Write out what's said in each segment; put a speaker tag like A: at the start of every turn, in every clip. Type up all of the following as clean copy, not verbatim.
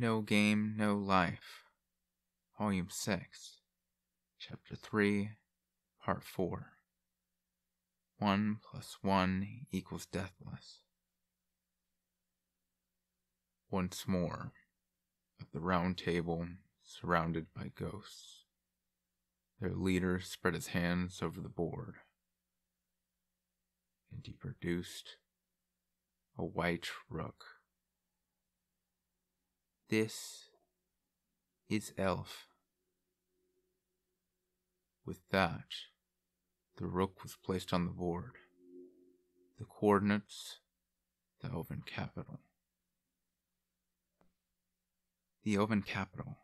A: No Game, No Life, Volume 6, Chapter 3, Part 4. 1 + 1 = Deathless. Once more, at the round table, surrounded by ghosts, their leader spread his hands over the board, and he produced a white rook. This is elf. With that, the rook was placed on the board. The coordinates, the elven capital. The elven capital,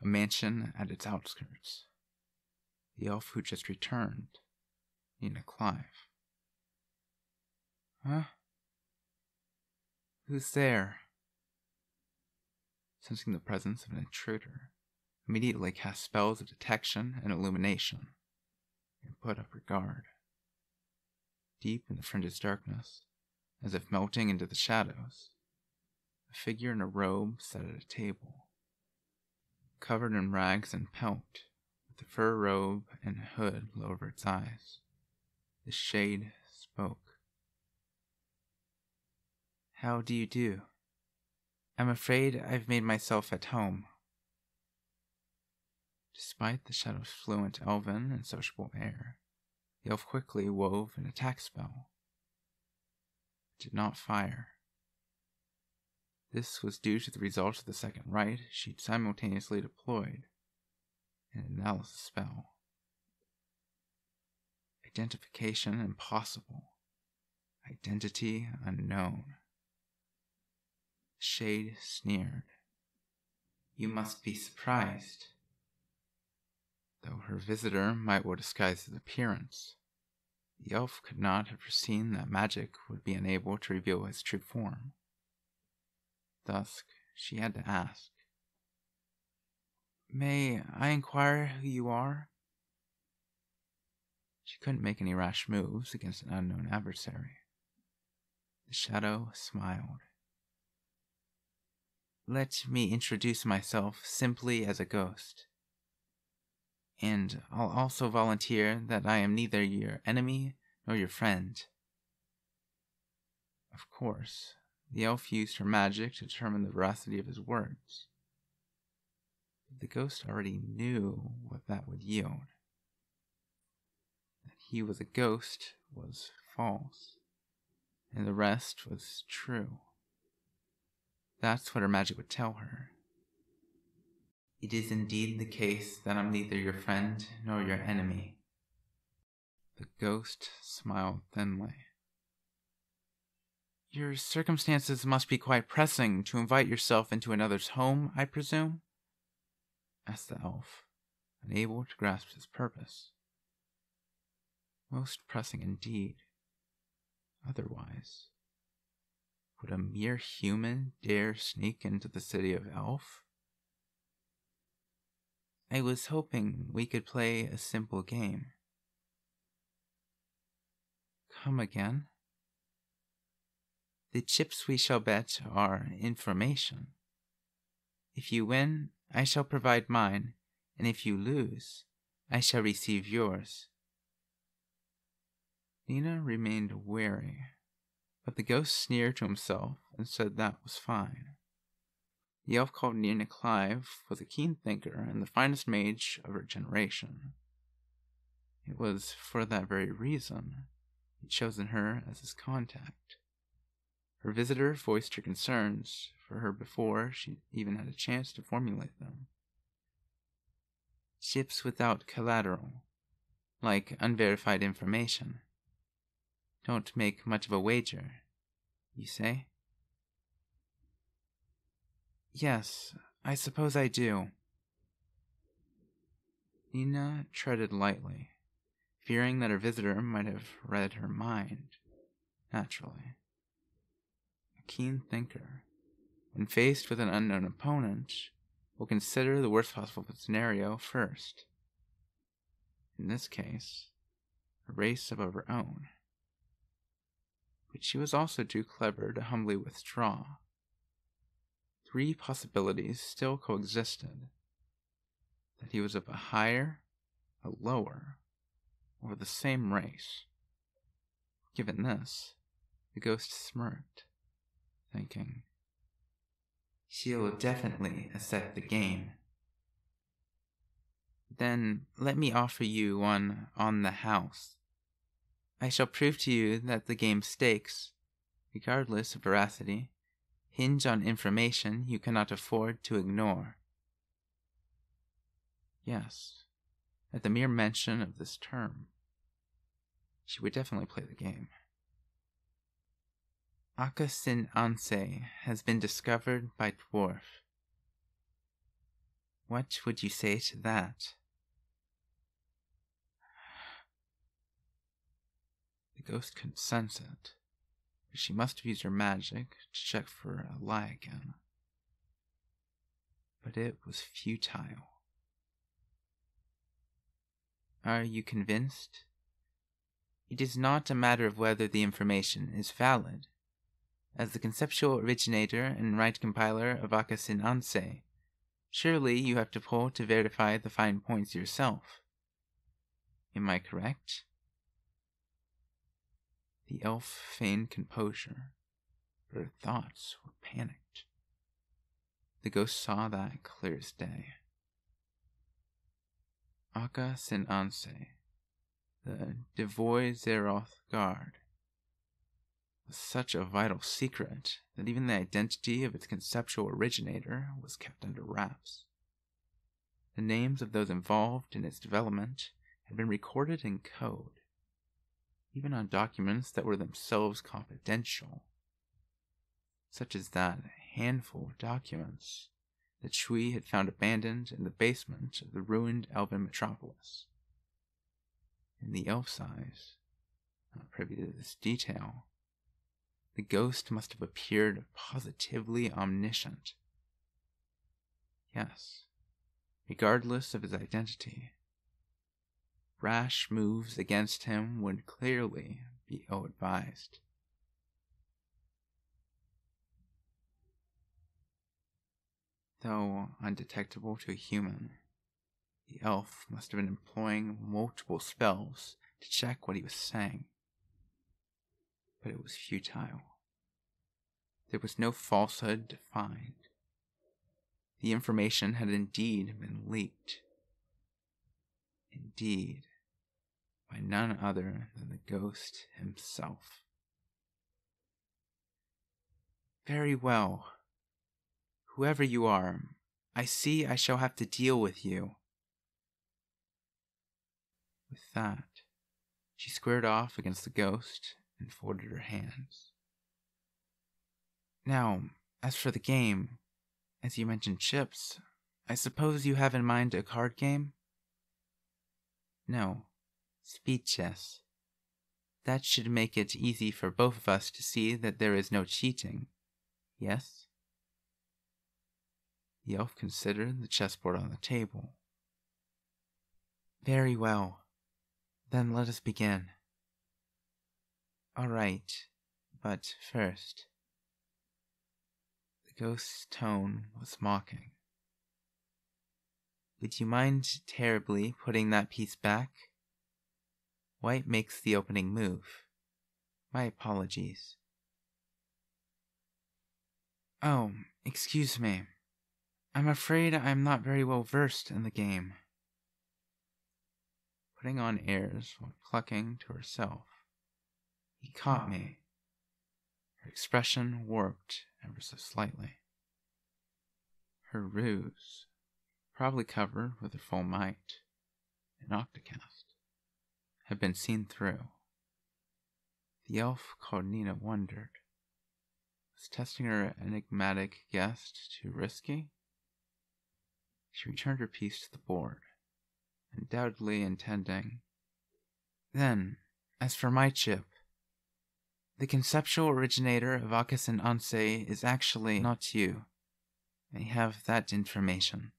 A: a mansion at its outskirts. The elf who just returned, Nina Clive. Huh? Who's there? Sensing the presence of an intruder, immediately cast spells of detection and illumination, and put up her guard. Deep in the fringe's darkness, as if melting into the shadows, a figure in a robe sat at a table, covered in rags and pelt, with a fur robe and a hood low over its eyes. The shade spoke. How do you do? I'm afraid I've made myself at home. Despite the shadow's fluent elven and sociable air, the elf quickly wove an attack spell. It did not fire. This was due to the result of the second rite she'd simultaneously deployed, an analysis spell. Identification impossible. Identity unknown. The shade sneered. You must be surprised. Though her visitor might well disguise his appearance, the elf could not have foreseen that magic would be unable to reveal his true form. Thus, she had to ask, May I inquire who you are? She couldn't make any rash moves against an unknown adversary. The shadow smiled. Let me introduce myself simply as a ghost. And I'll also volunteer that I am neither your enemy nor your friend. Of course, the elf used her magic to determine the veracity of his words. The ghost already knew what that would yield. That he was a ghost was false, and the rest was true. That's what her magic would tell her. It is indeed the case that I'm neither your friend nor your enemy. The ghost smiled thinly. Your circumstances must be quite pressing to invite yourself into another's home, I presume? Asked the elf, unable to grasp his purpose. Most pressing indeed. Otherwise, would a mere human dare sneak into the city of Elf? I was hoping we could play a simple game. Come again? The chips we shall bet are information. If you win, I shall provide mine, and if you lose, I shall receive yours. Nina remained wary, but the ghost sneered to himself and said that was fine. The elf called Nina Clive was a keen thinker and the finest mage of her generation. It was for that very reason he'd chosen her as his contact. Her visitor voiced her concerns for her before she even had a chance to formulate them. Ships without collateral, like unverified information, don't make much of a wager, you say? Yes, I suppose I do. Nina treaded lightly, fearing that her visitor might have read her mind. Naturally. A keen thinker, when faced with an unknown opponent, will consider the worst possible scenario first. In this case, a race above her own. But she was also too clever to humbly withdraw. three possibilities still coexisted: that he was of a higher, a lower, or the same race. Given this, the ghost smirked, thinking, "She'll definitely accept the game." "Then let me offer you one on the house. I shall prove to you that the game's stakes, regardless of veracity, hinge on information you cannot afford to ignore." Yes, at the mere mention of this term, she would definitely play the game. Akasin Anse has been discovered by dwarf. What would you say to that? The ghost couldn't sense it, but she must have used her magic to check for a lie again. But it was futile. Are you convinced? It is not a matter of whether the information is valid. As the conceptual originator and right compiler of Akasin Anse, surely you have to pull to verify the fine points yourself. Am I correct? The elf feigned composure, but her thoughts were panicked. The ghost saw that clear as day. Akasin Anse, the Devoy Zeroth guard, was such a vital secret that even the identity of its conceptual originator was kept under wraps. The names of those involved in its development had been recorded in code, even on documents that were themselves confidential, such as that handful of documents that Shui had found abandoned in the basement of the ruined elven metropolis. In the elf's eyes, not privy to this detail, the ghost must have appeared positively omniscient. Yes, regardless of his identity, rash moves against him would clearly be ill-advised. Though undetectable to a human, the elf must have been employing multiple spells to check what he was saying. But it was futile. There was no falsehood to find. The information had indeed been leaked. Indeed, by none other than the ghost himself. Very well. Whoever you are, I see I shall have to deal with you. With that, she squared off against the ghost and folded her hands. Now, as for the game, as you mentioned chips, I suppose you have in mind a card game? No, speed chess. That should make it easy for both of us to see that there is no cheating, yes? The elf considered the chessboard on the table. Very well. Then let us begin. All right, but first... The ghost's tone was mocking. Would you mind terribly putting that piece back? White makes the opening move. My apologies. Oh, excuse me. I'm afraid I'm not very well versed in the game. Putting on airs while clucking to herself, he caught me. Her expression warped ever so slightly. Her ruse, probably covered with her full might, an octocast, had been seen through. The elf called Nina wondered. Was testing her enigmatic guest too risky? She returned her piece to the board, undoubtedly intending. Then, as for my chip, the conceptual originator of Akasin Anse is actually not you. I have that information.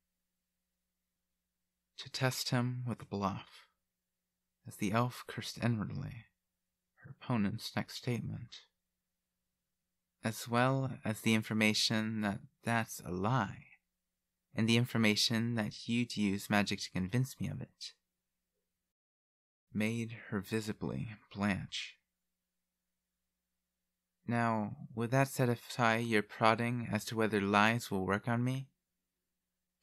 A: To test him with a bluff, as the elf cursed inwardly, her opponent's next statement. as well as the information that that's a lie, and the information that you'd use magic to convince me of it, made her visibly blanch. Now, would that satisfy your prodding as to whether lies will work on me?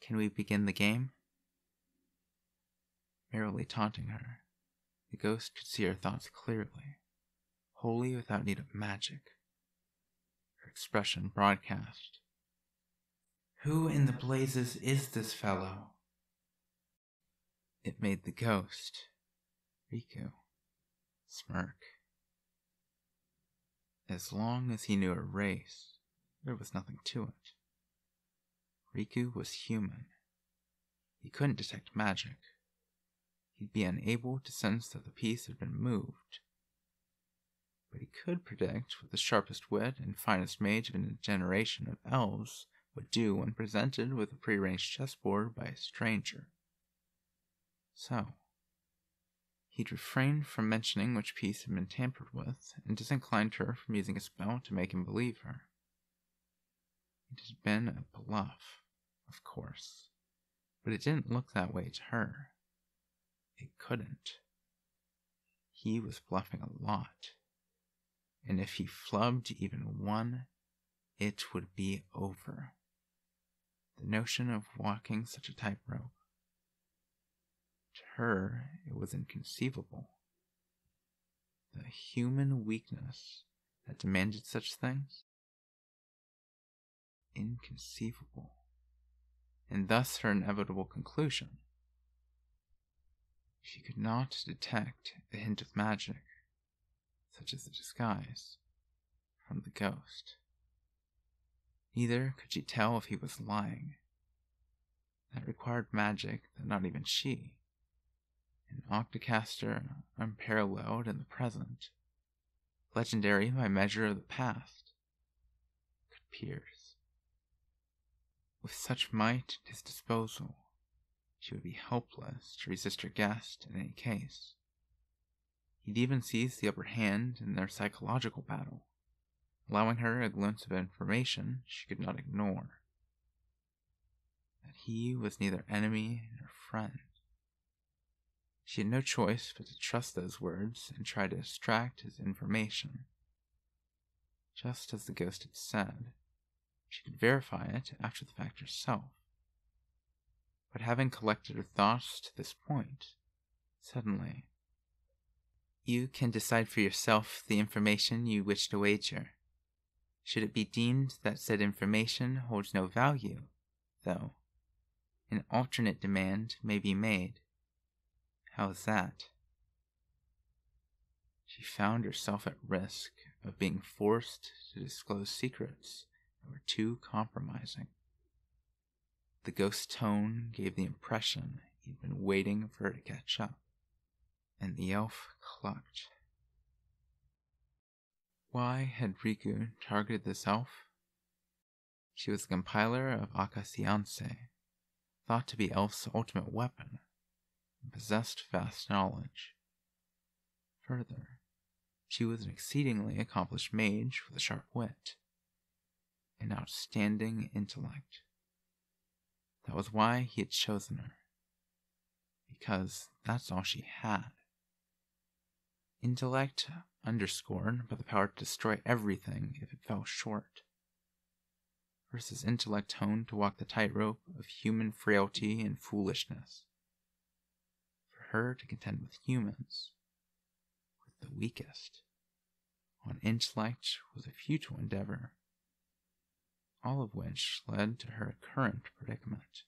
A: Can we begin the game? Merrily taunting her, the ghost could see her thoughts clearly, wholly without need of magic. Her expression broadcast. Who in the blazes is this fellow? It made the ghost, Riku, smirk. As long as he knew her race, there was nothing to it. Riku was human. He couldn't detect magic. He'd be unable to sense that the piece had been moved. But he could predict what the sharpest wit and finest mage of a generation of elves would do when presented with a prearranged chessboard by a stranger. So, he'd refrained from mentioning which piece had been tampered with, and disinclined her from using a spell to make him believe her. It had been a bluff, of course, but it didn't look that way to her. It couldn't. He was bluffing a lot, and if he flubbed even one, it would be over. The notion of walking such a tightrope. To her, it was inconceivable. The human weakness that demanded such things? Inconceivable. And thus her inevitable conclusion. She could not detect a hint of magic, such as the disguise, from the ghost. Neither could she tell if he was lying. That required magic that not even she, an octocaster unparalleled in the present, legendary by measure of the past, could pierce. With such might at his disposal, she would be helpless to resist her guest in any case. He'd even seized the upper hand in their psychological battle, allowing her a glimpse of information she could not ignore. That he was neither enemy nor friend. She had no choice but to trust those words and try to extract his information. Just as the ghost had said, she could verify it after the fact herself. But having collected her thoughts to this point, suddenly, you can decide for yourself the information you wish to wager. Should it be deemed that said information holds no value, though, an alternate demand may be made. How's that? She found herself at risk of being forced to disclose secrets that were too compromising. The ghost's tone gave the impression he'd been waiting for her to catch up, and the elf clucked. Why had Riku targeted this elf? She was the compiler of Akasianse, thought to be elf's ultimate weapon, and possessed vast knowledge. Further, she was an exceedingly accomplished mage with a sharp wit, an outstanding intellect. That was why he had chosen her, because that's all she had. Intellect underscored by the power to destroy everything if it fell short, versus intellect honed to walk the tightrope of human frailty and foolishness. For her to contend with humans, with the weakest, on intellect was a futile endeavor, all of which led to her current predicament.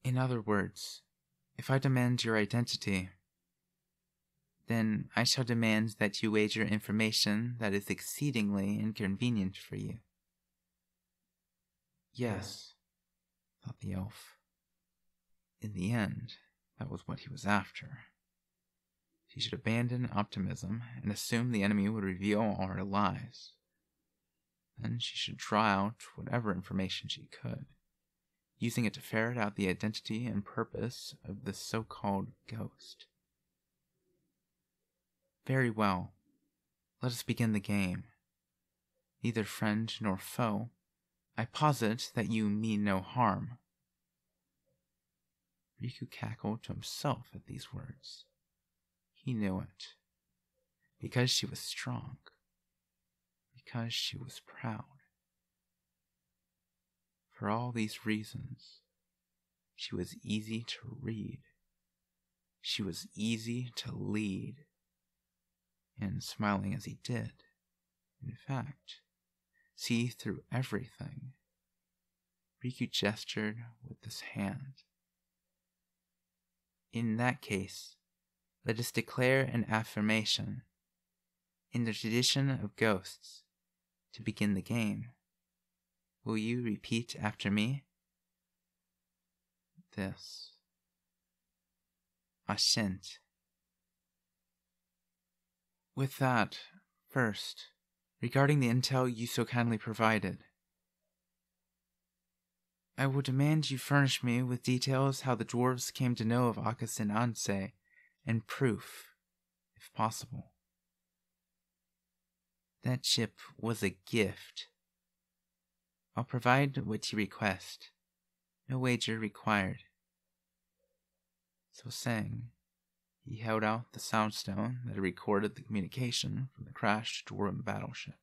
A: In other words, if I demand your identity, then I shall demand that you wager information that is exceedingly inconvenient for you. Yes, thought the elf. In the end, that was what he was after. She should abandon optimism and assume the enemy would reveal all her lies. Then she should draw out whatever information she could, using it to ferret out the identity and purpose of this so-called ghost. Very well. Let us begin the game, neither friend nor foe. I posit that you mean no harm." Riku cackled to himself at these words. He knew it. Because she was strong. Because she was proud. For all these reasons, she was easy to read. She was easy to lead. And smiling as he did, in fact, see through everything, Riku gestured with his hand. "In that case, let us declare an affirmation, in the tradition of ghosts, to begin the game. Will you repeat after me?" This. Assent. With that, first, regarding the intel you so kindly provided, I will demand you furnish me with details how the dwarves came to know of Akasin and proof, if possible. That chip was a gift. I'll provide what you request. No wager required. So saying, he held out the soundstone that had recorded the communication from the crashed dwarven battleship.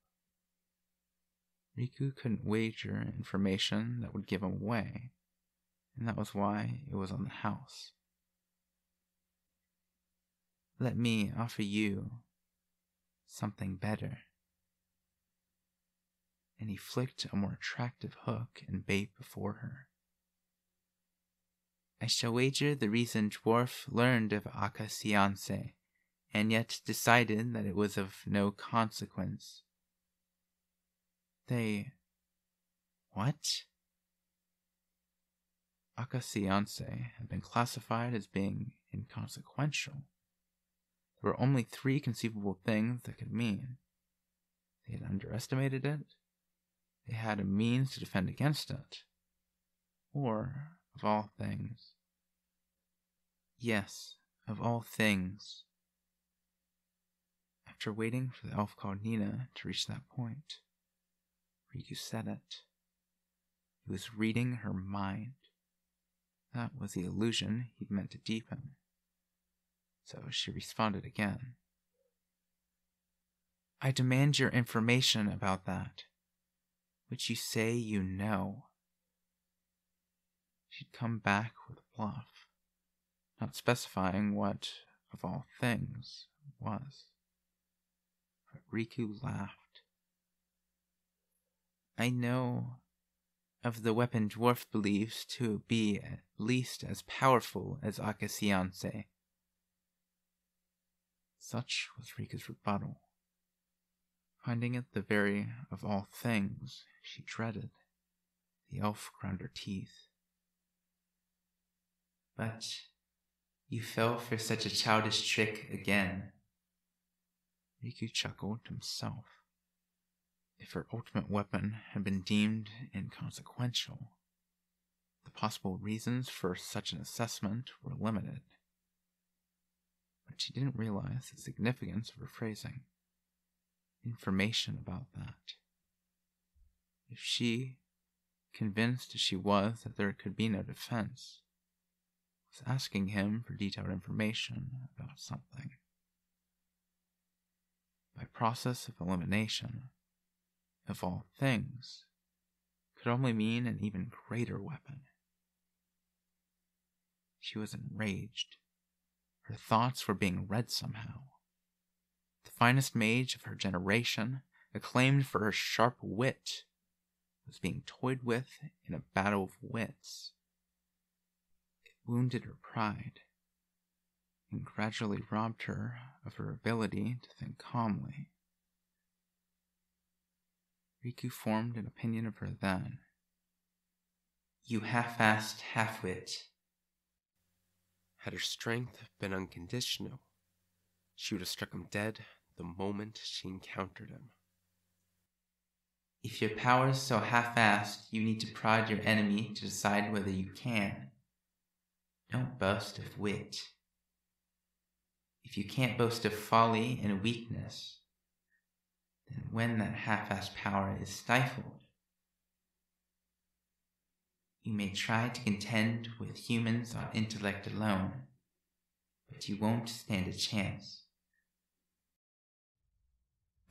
A: Riku couldn't wager information that would give him away, and that was why it was on the house. Let me offer you something better. And he flicked a more attractive hook and bait before her. I shall wager the reason Dwarf learned of Akaciance, and yet decided that it was of no consequence. They... What? Akaciance had been classified as being inconsequential. There were only 3 conceivable things that could mean. They had underestimated it, they had a means to defend against it, or, of all things, yes, of all things. After waiting for the elf called Nina to reach that point, Riku said it. He was reading her mind. That was the illusion he'd meant to deepen. So she responded again. I demand your information about that, which you say you know. She'd come back with a bluff, not specifying what, of all things, was. But Riku laughed. I know of the weapon Dwarf believes to be at least as powerful as Akaciance. Such was Riku's rebuttal. Finding it the very of all things she dreaded, the elf ground her teeth. But you fell for such a childish trick again. Riku chuckled to himself. If her ultimate weapon had been deemed inconsequential, the possible reasons for such an assessment were limited. But she didn't realize the significance of her phrasing. Information about that. If she, convinced as she was that there could be no defense, was asking him for detailed information about something, by process of elimination, of all things, could only mean an even greater weapon. She was enraged. Her thoughts were being read somehow. The finest mage of her generation, acclaimed for her sharp wit, was being toyed with in a battle of wits. It wounded her pride, and gradually robbed her of her ability to think calmly. Riku formed an opinion of her then. You half-assed half-wit.
B: Had her strength been unconditional, she would have struck him dead the moment she encountered him.
A: If your power's so half-assed, you need to prod your enemy to decide whether you can. Don't boast of wit. If you can't boast of folly and weakness, then when that half-assed power is stifled, you may try to contend with humans on intellect alone, but you won't stand a chance.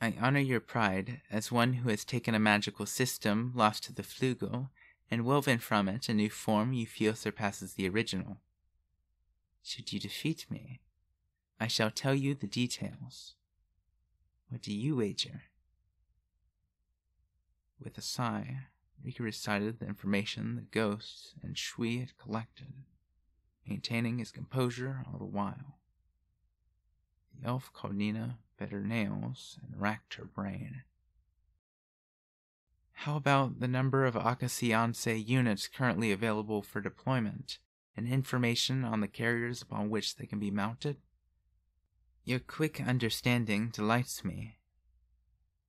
A: I honor your pride as one who has taken a magical system lost to the Flugel and woven from it a new form you feel surpasses the original. Should you defeat me, I shall tell you the details. What do you wager? With a sigh, Rika recited the information the ghosts and Shui had collected, maintaining his composure all the while. The elf called Nina bit her nails and racked her brain. How about the number of Akasianse units currently available for deployment, and information on the carriers upon which they can be mounted? Your quick understanding delights me.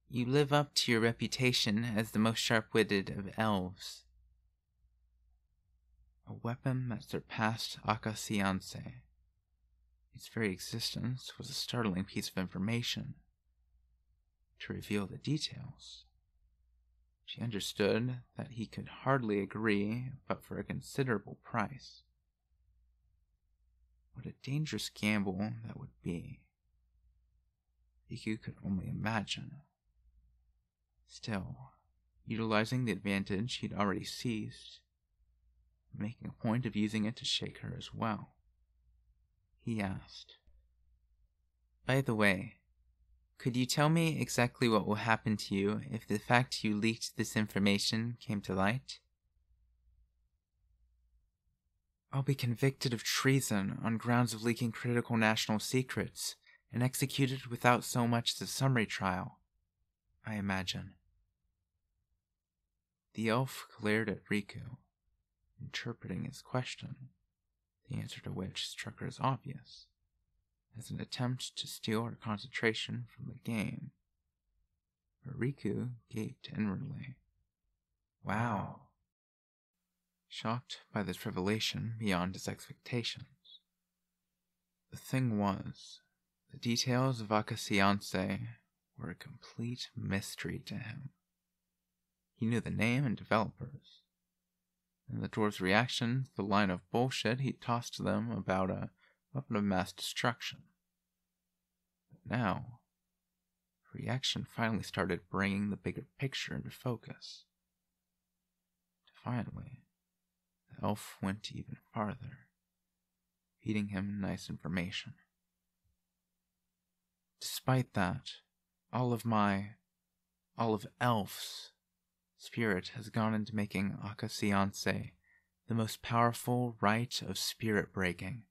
A: You live up to your reputation as the most sharp-witted of elves. A weapon that surpassed Akasianse. Its very existence was a startling piece of information. To reveal the details, she understood that he could hardly agree but for a considerable price. What a dangerous gamble that would be. Riku could only imagine. Still, utilizing the advantage he'd already seized, making a point of using it to shake her as well, he asked, "By the way, could you tell me exactly what will happen to you if the fact you leaked this information came to light?" "I'll be convicted of treason on grounds of leaking critical national secrets and executed without so much as a summary trial, I imagine." The elf glared at Riku, interpreting his question, the answer to which struck her as obvious, as an attempt to steal her concentration from the game. But Riku gaped inwardly. Wow! Shocked by this revelation beyond his expectations. The thing was, the details of Akasianse were a complete mystery to him. He knew the name and developers, and the dwarves' reaction to the line of bullshit he tossed to them about a weapon of mass destruction. But now, reaction finally started bringing the bigger picture into focus. Defiantly, the elf went even farther, feeding him nice information. Despite that, all of Elf's spirit has gone into making Akasianse the most powerful rite of spirit breaking.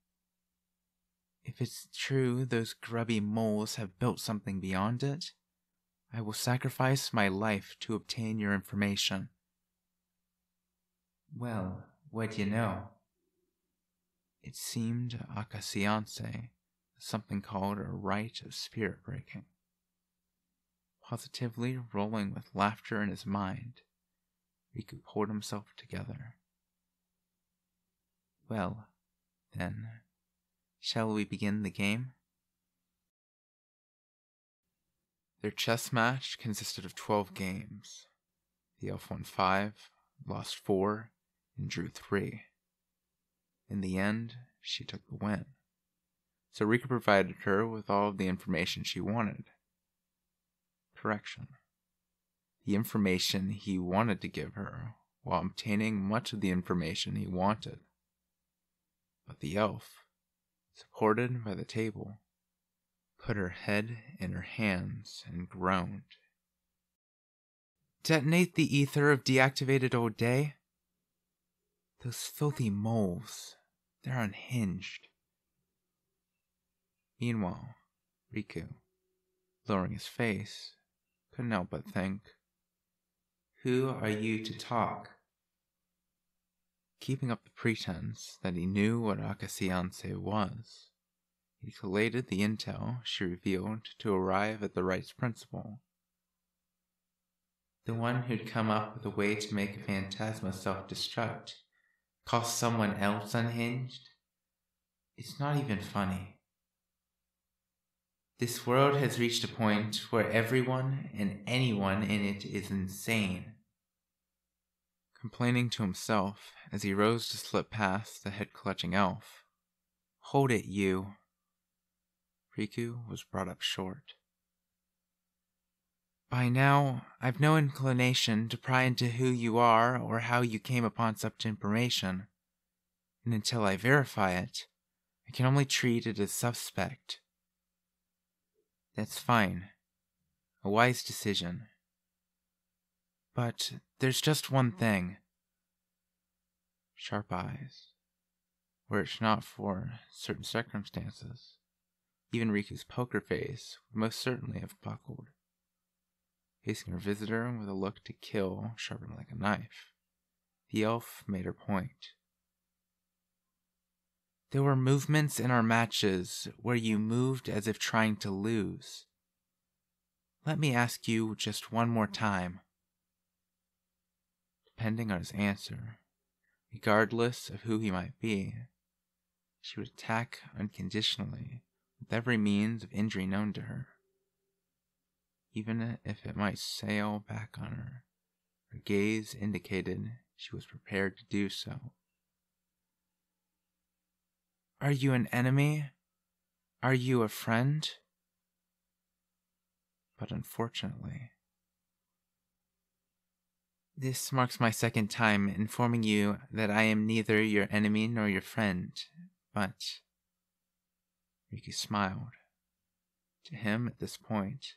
A: If it's true those grubby moles have built something beyond it, I will sacrifice my life to obtain your information. Well, what do you know? It seemed Akasianse has something called a rite of spirit breaking. Positively rolling with laughter in his mind, Riku pulled himself together. Well, then, shall we begin the game? Their chess match consisted of 12 games. The elf won 5, lost 4, and drew 3. In the end, she took the win. So Riku provided her with all of the information she wanted. Correction. The information he wanted to give her, while obtaining much of the information he wanted. But the elf, supported by the table, put her head in her hands and groaned. Detonate the ether of deactivated old day? Those filthy moles, they're unhinged. Meanwhile, Riku, lowering his face, couldn't help but think, who are you to talk? Keeping up the pretense that he knew what Akasianse was, he collated the intel she revealed to arrive at the right's principle. The one who'd come up with a way to make a phantasma self-destruct, call someone else unhinged? It's not even funny. This world has reached a point where everyone and anyone in it is insane. Complaining to himself as he rose to slip past the head-clutching elf. Hold it, you. Riku was brought up short. By now, I've no inclination to pry into who you are or how you came upon such information, and until I verify it, I can only treat it as suspect. That's fine. A wise decision. But there's just one thing. Sharp eyes. Were it not for certain circumstances, even Riku's poker face would most certainly have buckled. Facing her visitor with a look to kill, sharpened like a knife, the elf made her point. There were movements in our matches where you moved as if trying to lose. Let me ask you just one more time. Depending on his answer, regardless of who he might be, she would attack unconditionally with every means of injury known to her. Even if it might sail back on her, her gaze indicated she was prepared to do so. Are you an enemy? Are you a friend? But unfortunately, this marks my second time informing you that I am neither your enemy nor your friend, but... Riku smiled. To him, at this point,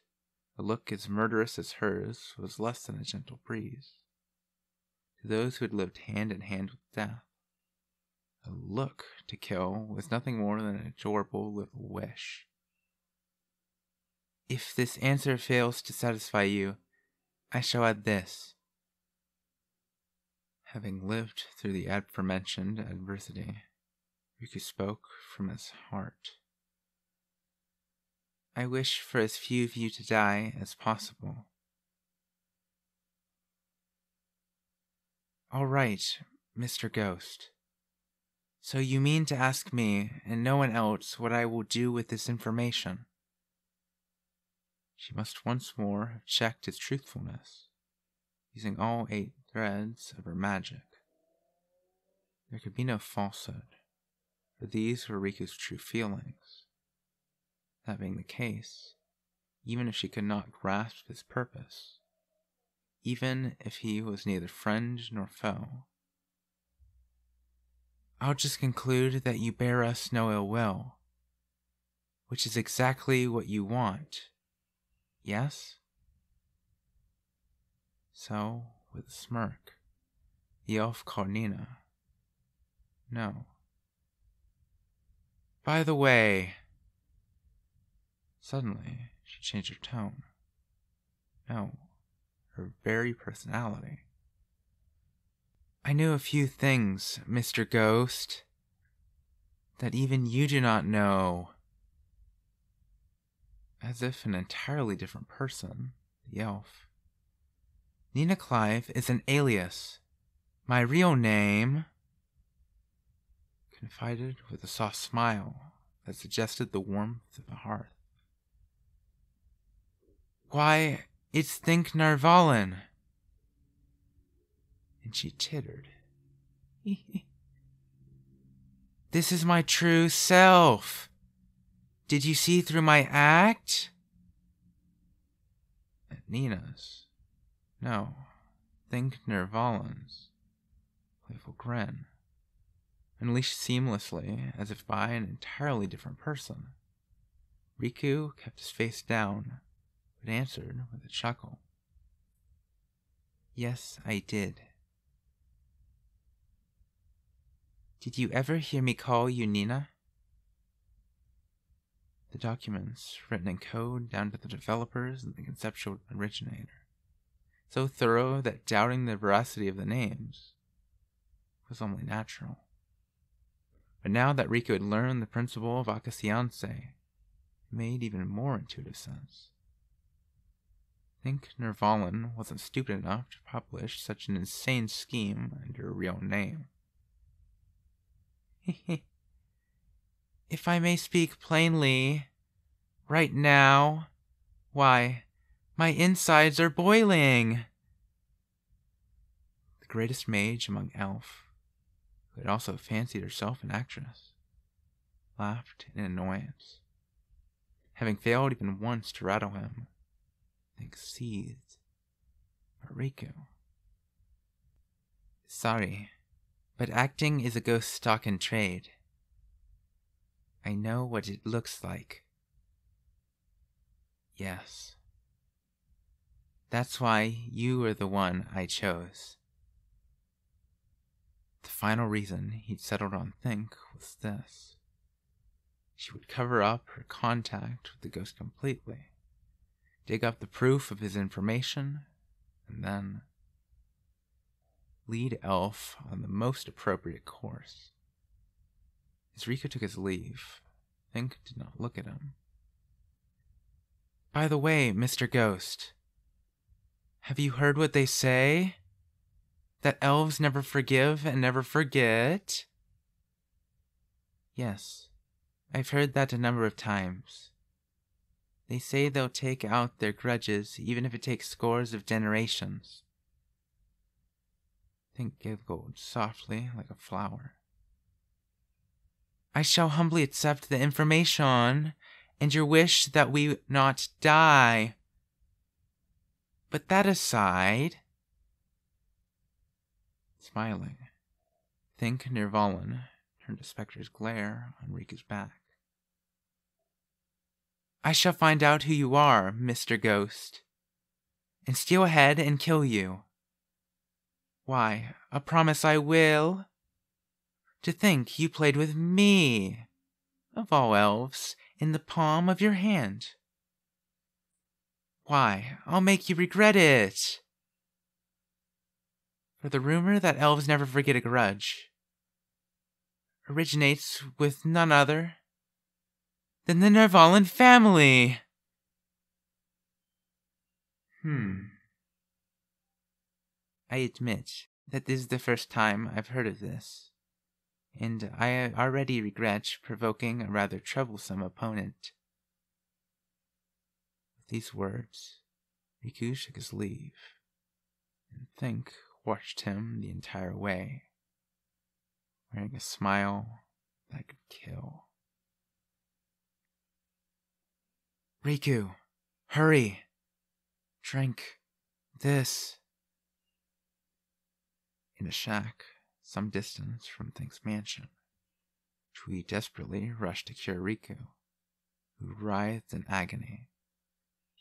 A: a look as murderous as hers was less than a gentle breeze. To those who had lived hand in hand with death, a look to kill was nothing more than an adorable little wish. If this answer fails to satisfy you, I shall add this. Having lived through the aforementioned adversity, Riku spoke from his heart. I wish for as few of you to die as possible. All right, Mr. Ghost. So you mean to ask me, and no one else, what I will do with this information? She must once more have checked his truthfulness, using all 8 threads of her magic. There could be no falsehood, for these were Riku's true feelings. That being the case, even if she could not grasp his purpose, even if he was neither friend nor foe, I'll just conclude that you bear us no ill will, which is exactly what you want, yes? So, with a smirk, the elf called Nina. No. By the way... Suddenly, she changed her tone. No, her very personality. I knew a few things, Mr. Ghost, that even you do not know. As if an entirely different person, the elf. Nina Clive is an alias. My real name... Confided with a soft smile that suggested the warmth of the hearth. Why, it's Think Narvalin. And she tittered. This is my true self. Did you see through my act? At Nina's. No, Think Narvalin's playful grin, unleashed seamlessly as if by an entirely different person. Riku kept his face down, but answered with a chuckle. Yes, I did. Did you ever hear me call you Nina? The documents, written in code down to the developers and the conceptual originator, so thorough that doubting the veracity of the names was only natural. But now that Riku had learned the principle of Acasiance, it made even more intuitive sense. Think Narvalin wasn't stupid enough to publish such an insane scheme under a real name. If I may speak plainly, Right now? Why, my insides are boiling. The greatest mage among elf, who had also fancied herself an actress, laughed in annoyance. Having failed even once to rattle him, Think seethed. Riku. Sorry, but acting is a ghost stock in trade. I know what it looks like. Yes. That's why you were the one I chose. The final reason he'd settled on Think was this. She would cover up her contact with the ghost completely, dig up the proof of his information, and then lead Elf on the most appropriate course. As Riku took his leave, Think did not look at him. By the way, Mr. Ghost, have you heard what they say? That elves never forgive and never forget? Yes, I've heard that a number of times. They say they'll take out their grudges even if it takes scores of generations. Think giggled softly like a flower. I shall humbly accept the information and your wish that we not die. But that aside... Smiling, Think Nirvalan turned a specter's glare on Riku's back. I shall find out who you are, Mr. Ghost, and steal ahead and kill you. Why, a promise I will. To think you played with me, of all elves, in the palm of your hand. Why, I'll make you regret it. For the rumor that elves never forget a grudge originates with none other than the Nirvalan family. I admit that this is the first time I've heard of this, and I already regret provoking a rather troublesome opponent. With these words, Riku shook his leave, and Think watched him the entire way, wearing a smile that could kill. Riku, hurry! Drink this. In a shack some distance from Think's mansion, Chui desperately rushed to cure Riku, who writhed in agony,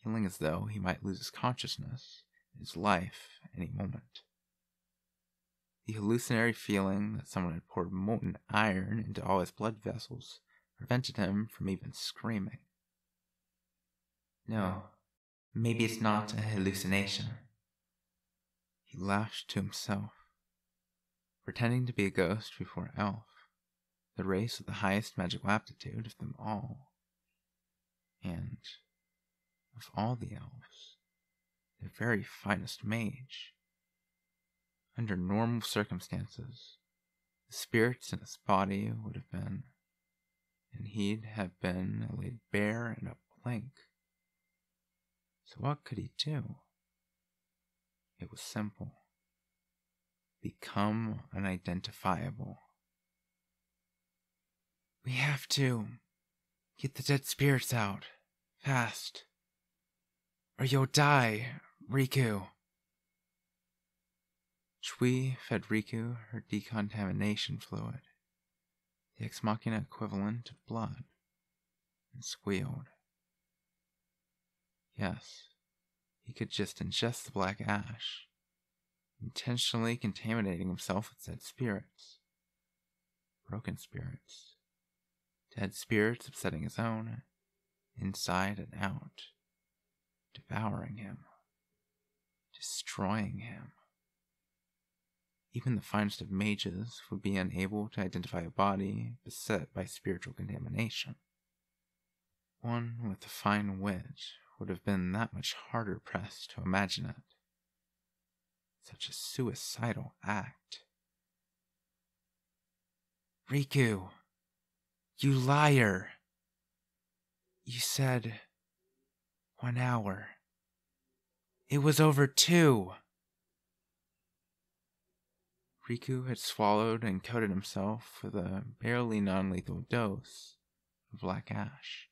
A: feeling as though he might lose his consciousness and his life any moment. The hallucinatory feeling that someone had poured molten iron into all his blood vessels prevented him from even screaming. No, maybe it's not a hallucination. He laughed to himself, pretending to be a ghost before Elf, the race with the highest magical aptitude of them all. And, of all the elves, the very finest mage. Under normal circumstances, the spirits in his body would have been, and he'd have been laid bare in a plank. So what could he do? It was simple. Become unidentifiable. We have to get the dead spirits out, fast, or you'll die, Riku. Chui fed Riku her decontamination fluid, the ex machina equivalent of blood, and squealed. Yes, he could just ingest the black ash, intentionally contaminating himself with dead spirits, broken spirits, dead spirits upsetting his own, inside and out, devouring him, destroying him. Even the finest of mages would be unable to identify a body beset by spiritual contamination. One with a fine wit would have been that much harder pressed to imagine it. Such a suicidal act. Riku, you liar! You said 1 hour. It was over 2. Riku had swallowed and coated himself with a barely non-lethal dose of black ash,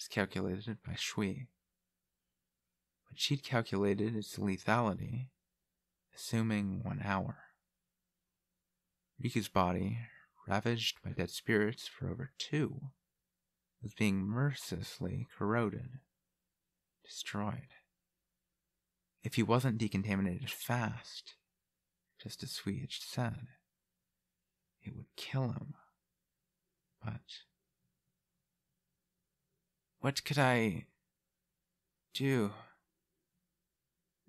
A: as calculated by Shui. But she'd calculated its lethality, assuming 1 hour. Riku's body, ravaged by dead spirits for over 2, was being mercilessly corroded, destroyed. If he wasn't decontaminated fast, just as Sui had said, it would kill him. But what could I do?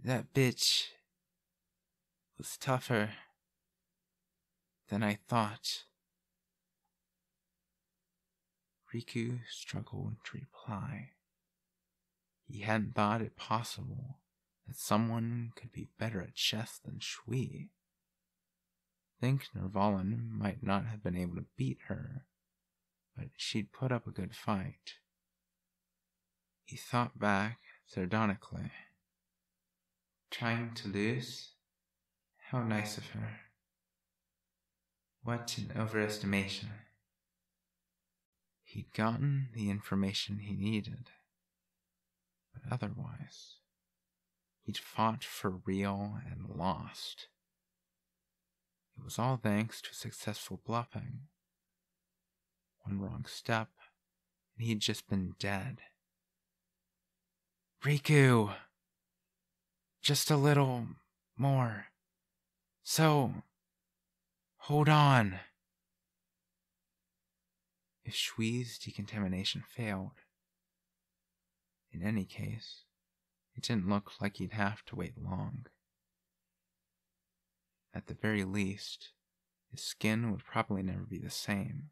A: That bitch was tougher than I thought. Riku struggled to reply. He hadn't thought it possible that someone could be better at chess than Shui. Think Nervalan might not have been able to beat her, but she'd put up a good fight. He thought back sardonically. Trying to lose? How nice of her. What an overestimation. He'd gotten the information he needed, but otherwise, he'd fought for real and lost. It was all thanks to successful bluffing. One wrong step, and he'd just been dead. Riku! Just a little more. So, hold on. If Shui's decontamination failed, in any case, it didn't look like he'd have to wait long. At the very least, his skin would probably never be the same.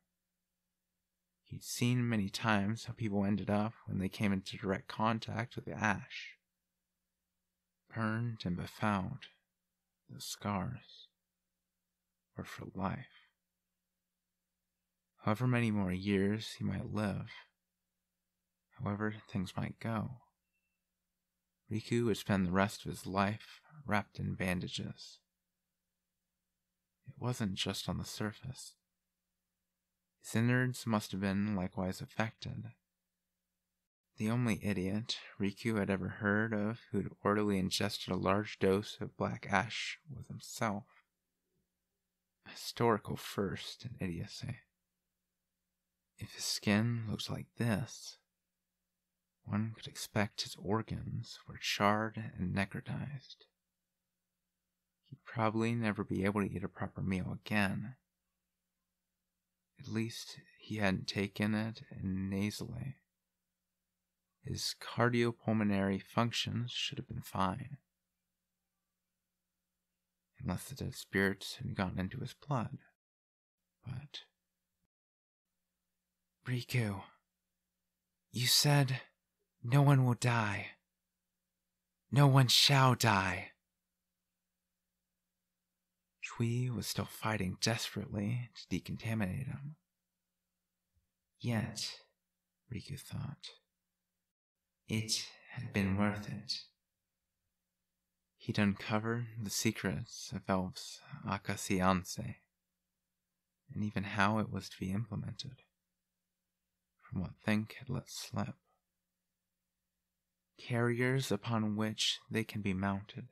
A: He'd seen many times how people ended up when they came into direct contact with the ash. Burned and befouled, those scars were for life. However many more years he might live, however things might go, Riku would spend the rest of his life wrapped in bandages. It wasn't just on the surface. His innards must have been likewise affected. The only idiot Riku had ever heard of who'd orally ingested a large dose of black ash was himself. A historical first in idiocy. If his skin looked like this, one could expect his organs were charred and necrotized. He'd probably never be able to eat a proper meal again. At least he hadn't taken it in nasally. His cardiopulmonary functions should have been fine. Unless the dead spirits had gotten into his blood. But Riku, you said no one will die. No one shall die. Shui was still fighting desperately to decontaminate him. Yet, Riku thought, it had been worth it. He'd uncovered the secrets of Elf's Akasianse, and even how it was to be implemented, from what Think had let slip. Carriers upon which they can be mounted.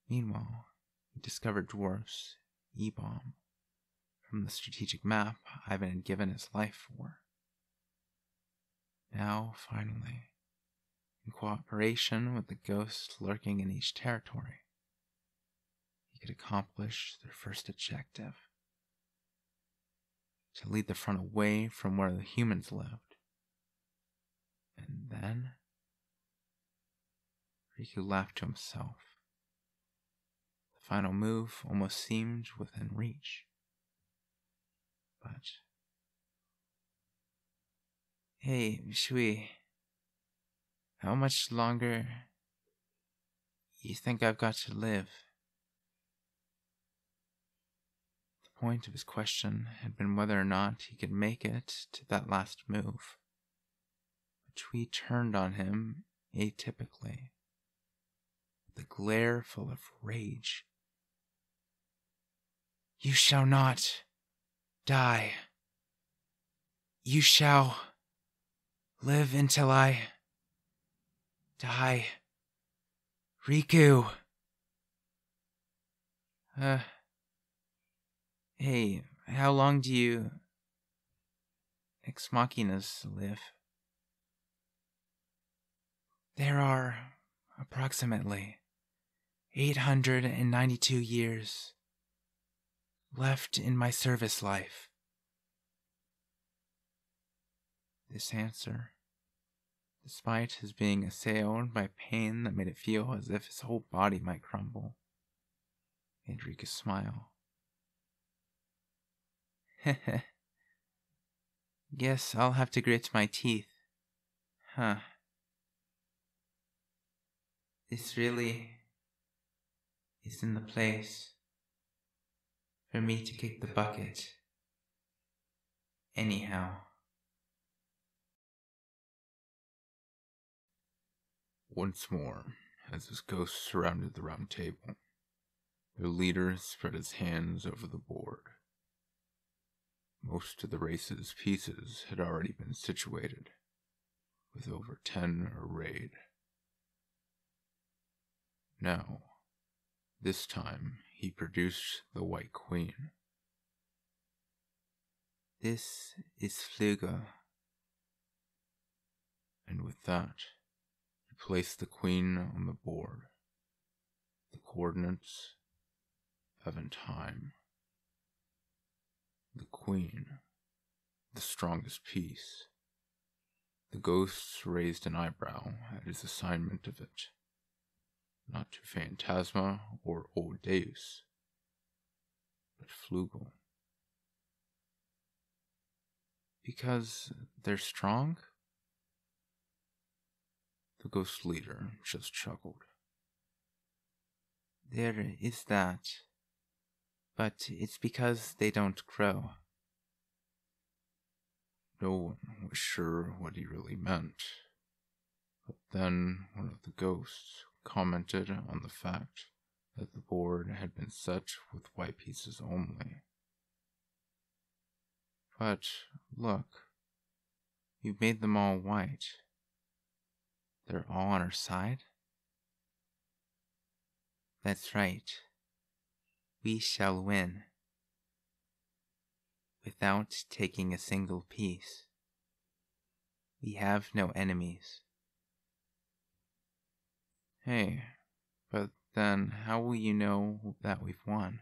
A: Meanwhile, he discovered dwarfs E-bomb from the strategic map Ivan had given his life for. Now, finally, in cooperation with the ghosts lurking in each territory, he could accomplish their first objective. To lead the front away from where the humans lived. And then, Riku laughed to himself. The final move almost seemed within reach. But hey, Shui, how much longer you think I've got to live? point of his question had been whether or not he could make it to that last move, which we turned on him atypically, with a glare full of rage. "You shall not die. You shall live until I die. Riku." Hey, how long do you ex machinas live? There are approximately 892 years left in my service life. This answer, despite his being assailed by pain that made it feel as if his whole body might crumble, made Riku smile. Guess I'll have to grit my teeth. Huh. This really isn't the place for me to kick the bucket. Anyhow.
C: Once more, as his ghost surrounded the round table, their leader spread his hands over the board. Most of the race's pieces had already been situated, with over 10 arrayed. Now, this time, he produced the White Queen.
A: This is Flügel.
C: And with that, he placed the Queen on the board, the coordinates of in time. The Queen, the strongest piece. The ghosts raised an eyebrow at his assignment of it, not to Phantasma or Old Deus, but Flügel.
A: Because they're strong?
C: The ghost leader just chuckled.
A: There is that, but it's because they don't grow.
C: No one was sure what he really meant, but then one of the ghosts commented on the fact that the board had been set with white pieces only.
A: But look, you've made them all white. They're all on our side? That's right. We shall win. Without taking a single piece. We have no enemies. Hey, but then how will you know that we've won?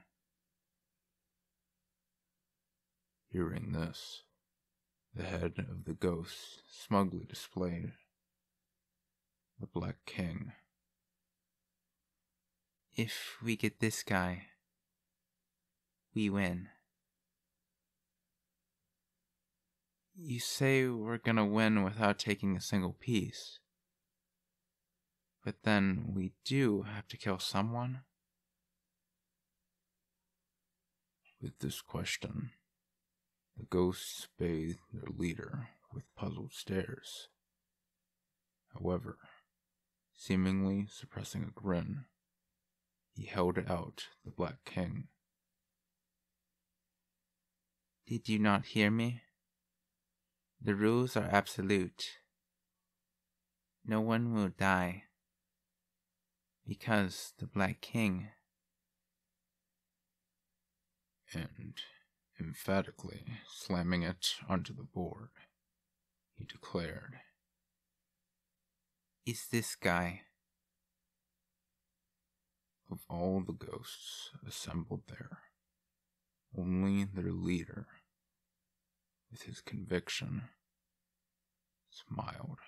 C: Hearing this, the head of the ghost smugly displayed the Black King.
A: If we get this guy, we win. You say we're gonna win without taking a single piece. But then we do have to kill someone?
C: With this question, the ghosts bathed their leader with puzzled stares. However, seemingly suppressing a grin, he held out the Black King.
A: Did you not hear me? The rules are absolute. No one will die. Because the Black King.
C: And, emphatically slamming it onto the board, he declared,
A: Is this guy.
C: Of all the ghosts assembled there, only their leader, with his conviction, smiled.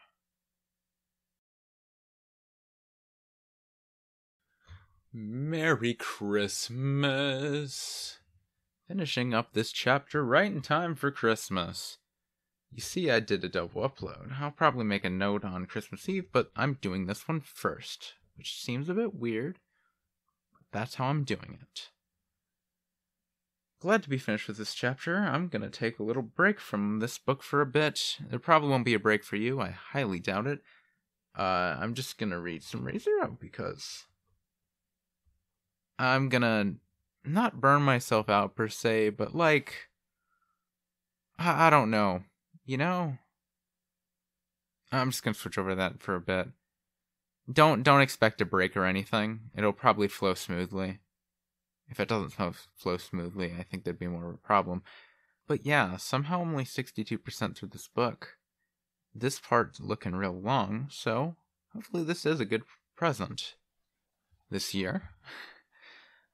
B: Merry Christmas!
A: Finishing up this chapter right in time for Christmas. You see, I did a double upload. I'll probably make a note on Christmas Eve, but I'm doing this one first, which seems a bit weird, but that's how I'm doing it. glad to be finished with this chapter. I'm gonna take a little break from this book for a bit. There probably won't be a break for you. I highly doubt it. I'm just gonna read some ReadZero because I'm gonna not burn myself out per se, but like, I don't know. You know? I'm just gonna switch over to that for a bit. Don't expect a break or anything. It'll probably flow smoothly. If it doesn't flow smoothly, I think there'd be more of a problem. But yeah, somehow I'm only 62% through this book. This part's looking real long, so hopefully this is a good present this year.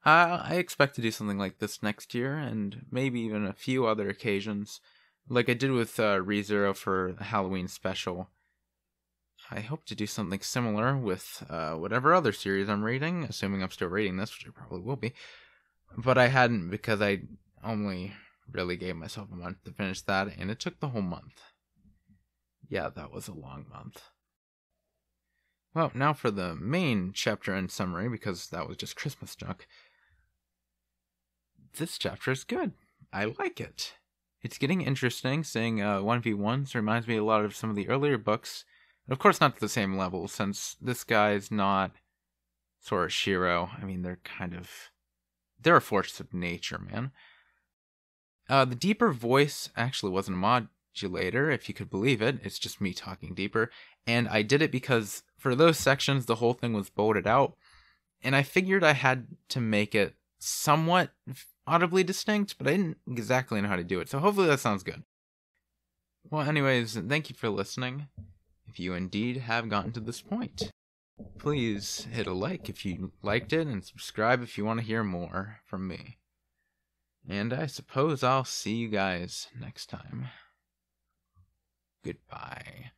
A: I expect to do something like this next year, and maybe even a few other occasions, like I did with ReZero for the Halloween special. I hope to do something similar with whatever other series I'm reading, assuming I'm still reading this, which I probably will be. But I hadn't because I only really gave myself a month to finish that, and it took the whole month. Yeah, that was a long month. Well, now for the main chapter end summary, because that was just Christmas junk. This chapter is good. I like it. It's getting interesting, seeing 1v1s reminds me a lot of some of the earlier books. Of course, not to the same level, since this guy's not sort of Shiro. I mean, they're a force of nature, man. The deeper voice actually wasn't a modulator, if you could believe it. It's just me talking deeper. And I did it because for those sections, the whole thing was bolted out. And I figured I had to make it somewhat audibly distinct, but I didn't exactly know how to do it. So hopefully that sounds good. Well, anyways, thank you for listening. If you indeed have gotten to this point, please hit a like if you liked it and subscribe if you want to hear more from me. And I suppose I'll see you guys next time. Goodbye.